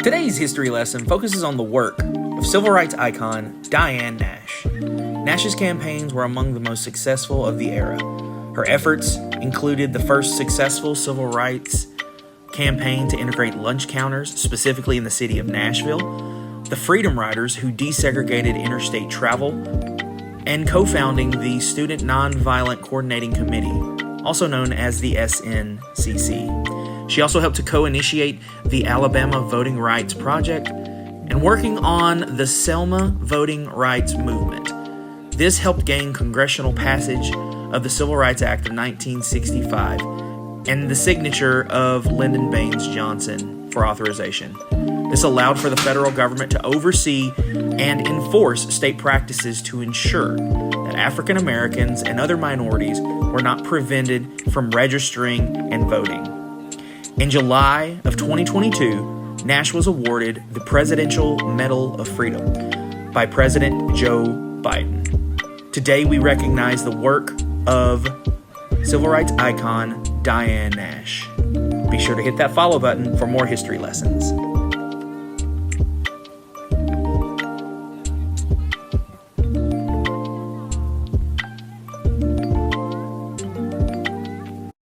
Today's history lesson focuses on the work of civil rights icon Diane Nash. Nash's campaigns were among the most successful of the era. Her efforts included the first successful civil rights campaign to integrate lunch counters, specifically in the city of Nashville, the Freedom Riders who desegregated interstate travel, and co-founding the Student Nonviolent Coordinating Committee, also known as the SNCC. She also helped to co-initiate the Alabama Voting Rights Project and working on the Selma Voting Rights Movement. This helped gain congressional passage of the Civil Rights Act of 1965 and the signature of Lyndon Baines Johnson for authorization. This allowed for the federal government to oversee and enforce state practices to ensure that African Americans and other minorities were not prevented from registering and voting. In July of 2022, Nash was awarded the Presidential Medal of Freedom by President Joe Biden. Today, we recognize the work of civil rights icon Diane Nash. Be sure to hit that follow button for more history lessons.